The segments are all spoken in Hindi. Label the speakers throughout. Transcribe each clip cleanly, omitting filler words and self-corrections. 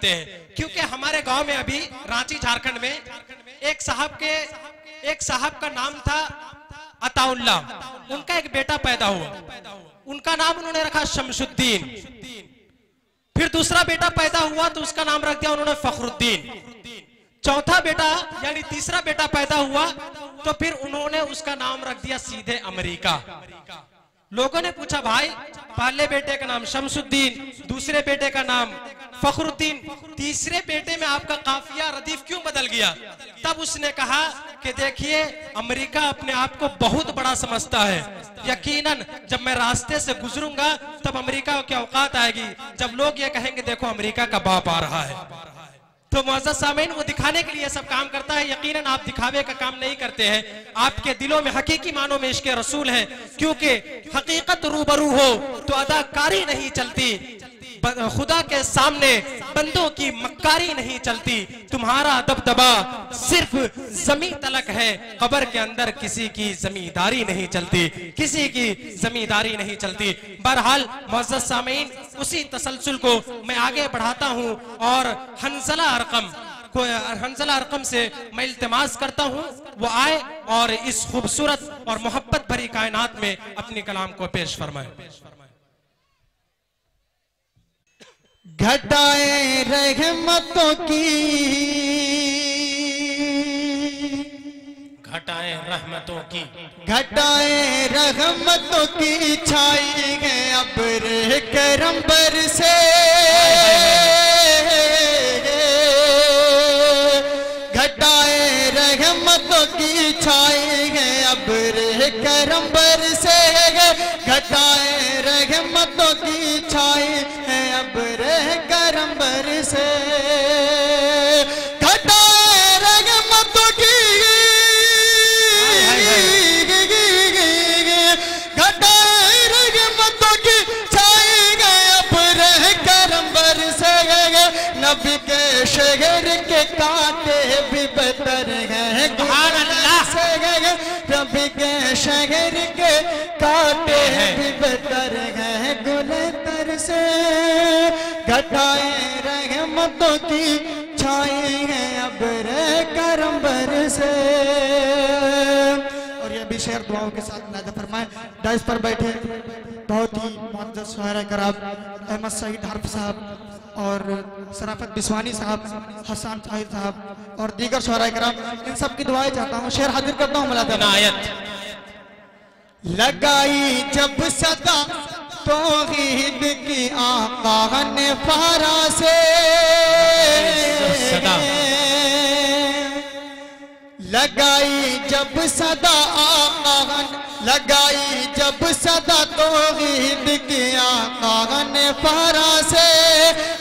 Speaker 1: सकते हैं, क्योंकि हमारे गांव में अभी रांची झारखंड में एक साहब का नाम था अताउल्ला। उनका एक बेटा पैदा हुआ, उनका नाम उन्होंने रखा शमशुद्दीन। फिर दूसरा बेटा पैदा हुआ तो उसका नाम रख दिया उन्होंने फखरुद्दीन। चौथा बेटा यानी तीसरा बेटा पैदा हुआ तो फिर उन्होंने उसका नाम रख दिया सीधे अमेरिका। लोगों ने पूछा, भाई पहले बेटे का नाम शमशुद्दीन, दूसरे बेटे का नाम फखरुद्दीन, तीसरे बेटे में आपका काफिया रदीफ क्यों बदल गया? तब उसने कहा कि देखिए, अमेरिका अपने आप को बहुत बड़ा समझता है। यकीनन जब मैं रास्ते से गुजरूंगा तब अमेरिका की औकात आएगी, जब लोग ये कहेंगे देखो अमेरिका का बाप आ रहा है। तो मुअज़्ज़ज़ सामीन, वो दिखाने के लिए सब काम करता है। यकीनन आप दिखावे का काम नहीं करते हैं, आपके दिलों में हकीकी मानों में इश्क़ रसूल है, क्योंकि हकीकत रूबरू हो तो अदाकारी नहीं चलती, खुदा के सामने बंदों की मक्कारी नहीं चलती। तुम्हारा दबदबा सिर्फ जमीन तलक है, कब्र के अंदर किसी की जमींदारी नहीं चलती, किसी की जमींदारी नहीं चलती। बहरहाल मुअज़्ज़ज़ सामीन, उसी तसलसल को मैं आगे बढ़ाता हूँ और हंज़ला अरकम से मैं इल्तिमास करता हूँ वो आए और इस खूबसूरत और मोहब्बत भरी कायनात में अपनी कलाम को पेश फरमाए।
Speaker 2: घटाए रहमतों की,
Speaker 1: घटाए रहमतों की,
Speaker 2: घटाए रहमतों की छाई है अब्र करम बरसे। घटाए रहमतों की छाई है अब्र करम बरसे। घटाए रहमतों की छाई है अब्र करम बरसे। घटाए रहमतों की, घटाए रहमतों की छाई है अब्र करम बरसे। नबी के शहर के कांटे भी बदतर हैं, सुभान अल्लाह से। नबी के शहर के कांटे भी बदतर हैं गुलतर से। घटाए रहमतों की छाई है अब्र करम बरसे। और ये भी शेर दुआओं के साथ नाज़ फरमाए। डाइस पर बैठे बहुत ही मुअज़्ज़ज़ शुआरा कराम अहमद सईद हर्फ साहब और शराफत बिस्वानी साहब, हसन साहिद साहब और दीगर शुआरा कराम, इन सब की दुआएं चाहता हूँ। शेर हाजिर करता हूँ। मुलाज़ा लगाई जब सदा तौहीद की आका ने फारा से। लगाई जब सदा आका, लगाई जब सदा तौहीद की आका ने फारा से।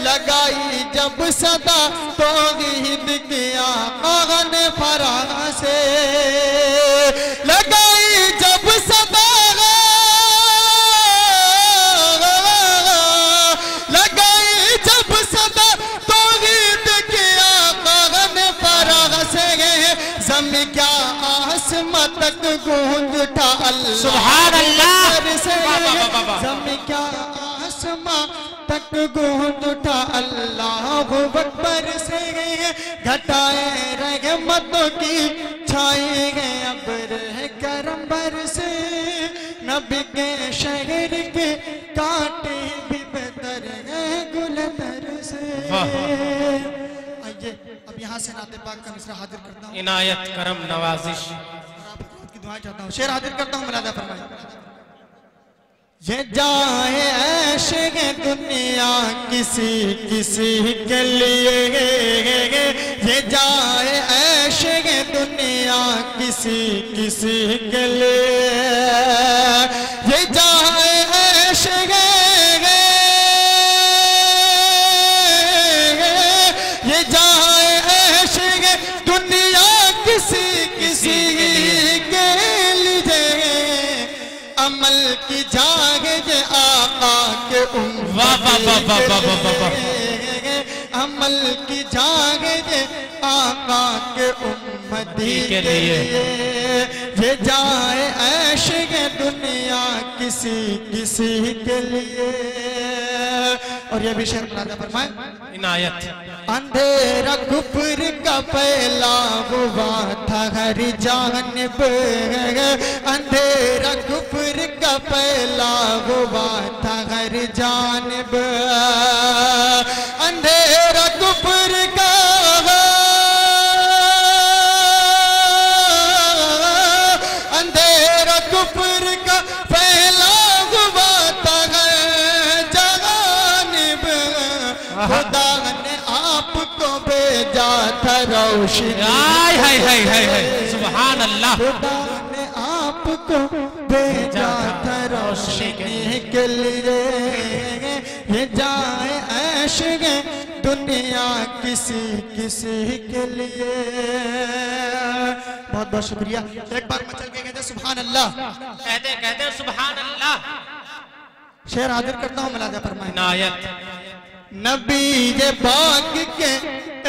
Speaker 2: लगाई जब सदा तौहीद की आका ने फारा से। लगाई जब सदा, लगाई जब सदा तौहीद की आका ने फारा से। ज़मीं क्या आसमां तक गूंज उठा अल्लाह, सुभान अल्लाह से। ज़मीं क्या आसमां तक गूंज उठा अल्लाह अकबर से। घटाए रहमतों की छाई है अब्र करम बरसे। नबी के शहर के कांटे भी बदतर हैं गुलतर से। आइए अब यहाँ से नाते पाक का मिसरा हाजिर करता हूँ।
Speaker 1: इनायत करम नवाजिश
Speaker 2: की दुआएं चाहता हूँ। शेर हाजिर करता हूँ। मुलाज़ा फरमाइए। ये जाए ऐश है दुनिया किसी किसी के लिए। ये जाए ऐश है दुनिया किसी किसी के लिए। ये जाए ऐश है, ये जाए ऐश है दुनिया किसी किसी के लिए। अमल की जागे जे आका के अमल की जागे जे आका के उम्मती के लिए। ये जाए ऐश है दुनिया किसी किसी के लिए। और ये भी शेर मुलादा फरमाए।
Speaker 1: इनायत।
Speaker 2: अंधेरा कुफर का पहला हुआ था हर जानिब, अंधेरा कुफर का पहला हुआ था हर जानिब, अंधेरा कुफर का अंधेरा कुफर का पहला हुआ था हर जानिब, खुदा ने आपको भेजा था रोशनी,
Speaker 1: सुभान अल्लाह।
Speaker 2: खुदा ने आपको भेजा था रोशनी के लिए, ये जाए ऐश है दुनिया किसी किसी के लिए। बहुत बहुत शुक्रिया। एक बार मचल के कहते सुभान अल्लाह,
Speaker 1: कहते सुभान अल्लाह।
Speaker 2: शेर हाजिर करता हूँ, मुलाजा फरमाए।
Speaker 1: इनायत।
Speaker 2: नबी ये बाग के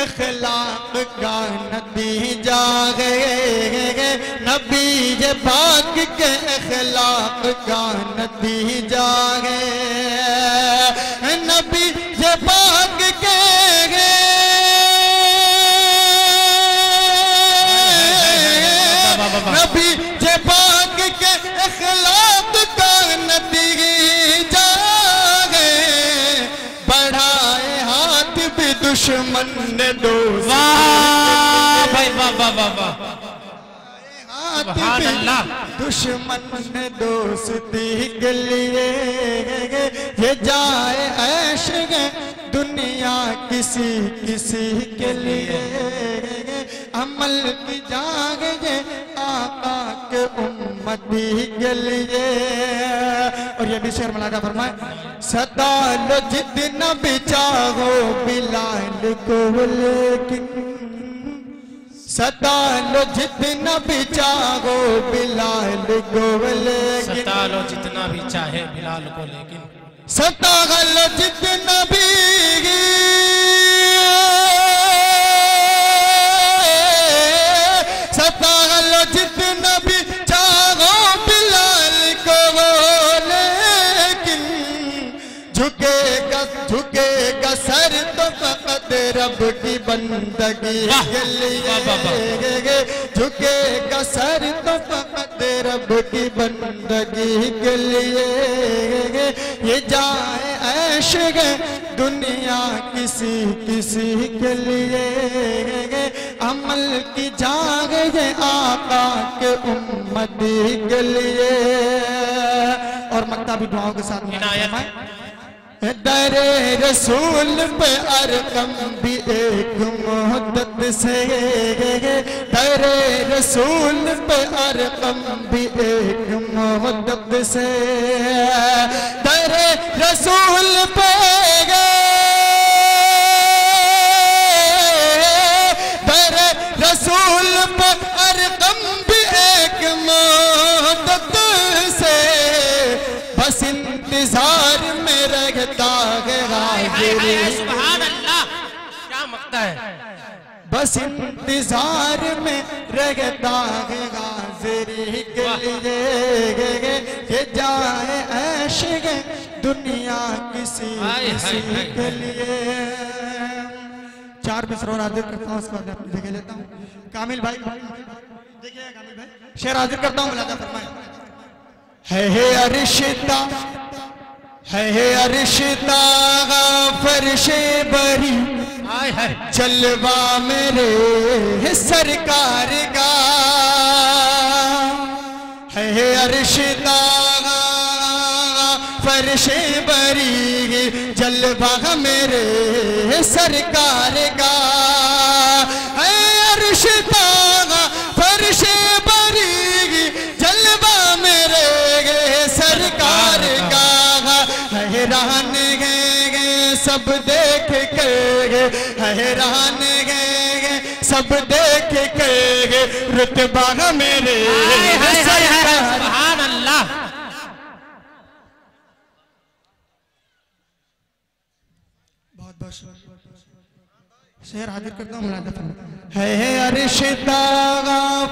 Speaker 2: इखलाक का नतीजा है, नबी ये बाग के इखलाक का नतीजा है, नबी ये बाग के नबी ये बाग के इखलाक का नतीजा है, बढ़ाए हाथ भी दुश्मन ने दोस्त,
Speaker 1: वाह भाई वाह वाह वाह वाह,
Speaker 2: हाथ
Speaker 1: सुभान
Speaker 2: भी
Speaker 1: अल्लाह।
Speaker 2: दुश्मन ने दोस्ती के लिए, ये जाए ऐश है दुनिया किसी किसी के लिए, अमल की जाग ये आका के उम्मती के लिए। और ये भी शेर मुलादा फरमाए। सदा लो जितना भी चाहो बिलाल को, लेकिन सदा लो जितना भी चाहो बिलाल को, लेकिन
Speaker 1: सता लो जितना भी चाहे बिलाल को, लेकिन
Speaker 2: सता लो जितना भी सता लो जितना भी चाहो बिलाल को, लेकिन झुकेगा झुकेगा सर तो फकत रब की बंदगी के लिए, झुकेगा सर तो फकत रब की बंदगी के लिए, ये जाए ऐश है दुनिया किसी किसी के लिए, अमल की जाग ये आका के उम्मती के लिए। और मक्ता भी दुआओं के साथ
Speaker 1: इनायत।
Speaker 2: दरे रसूल पे अरकम भी एक मोहब्बत से, दरे रसूल पे अरकम भी एक मोहब्बत से, दरे रसूल पे दरे रसूल पे अरकम भी एक मोहब्बत से, बस इंतजार में रहता है हाजिरी।
Speaker 1: सुभान अल्लाह, क्या मक्ता है।
Speaker 2: बस इंतजार में रहता है हाजिरी के लिए, ये जाए ऐश है दुनिया किसी किसी के लिए। चार मिसरों हाजिर करता हूँ, उसके बाद मैं अपनी जगह लेता हूँ। कामिल भाई देखिए, कामिल भाई शेर हाजिर करता हूँ, मुलादा फरमाए। है अरिश्ता है अरिश्ता फर्शे बरी, जलवा मेरे सरकार का, है अरिश्ता फर्शे बरी, जलवा मेरे सरकार का, है अरिश्ता फर्शे बरी, जलवा मेरे सरकार का, हैरान है सब देख के, हैरान है सब देख के, रुतबा मेरे सरकार।
Speaker 1: सुभान अल्लाह।
Speaker 2: बहुत बहुत शेर हाजिर करता हूँ, मुलादा फरमाए। है अरिश्ता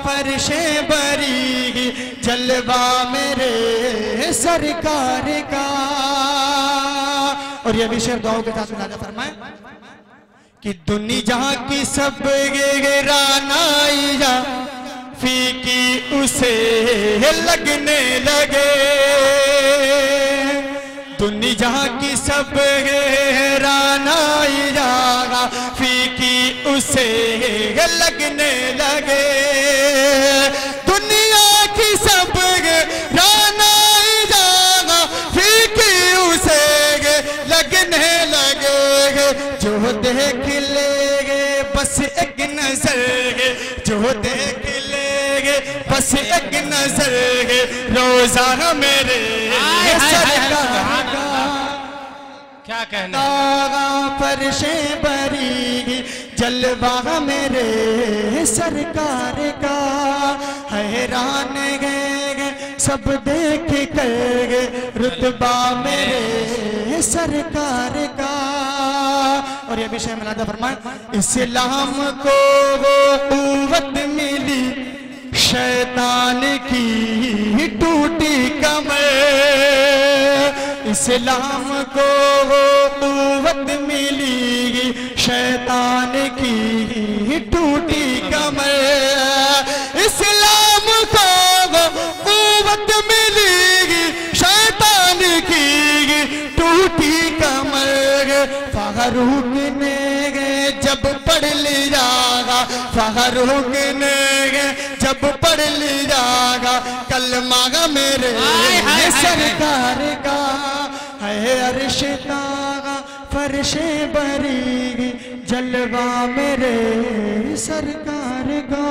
Speaker 2: फर्शे बरी, जलवा मेरे सरकार का, और ये भी शेर दुआओं के साथ मुलाजा फरमाए कि दुनिया की सब रानाइया फीकी उसे लगने लगे, दुनिया की सब रानाइया फीकी उसे लगने लगे, दुनिया की सब रानाइया फीकी उसे लगने लगे, जो देख लेगे बस एक नजर, जो देख लेगे बस एक नजर, रोजा मेरे सरकार का
Speaker 1: क्या कहना
Speaker 2: फर्शे बरी, जलवा मेरे सरकार का, हैरान गए सब देख कर रुतबा मेरे सरकार का। और ये भी शेर मुलाजा फरमाए, इस्लाम को वो कुव्वत मिली शैतान की टूटी कमर, इस्लाम को वो कुव्वत मिली शैतान की टूटी कमर, इस्लाम को वो कुव्वत मिलेगी शैतान की टूटी कमर। फारूक ने जब पढ़ लियागा, फारूक ने जब पढ़ लियागा कलमा मेरे सरकार का, है अर्श तागा फर्शे बरी, जलवा मेरे सरकार का।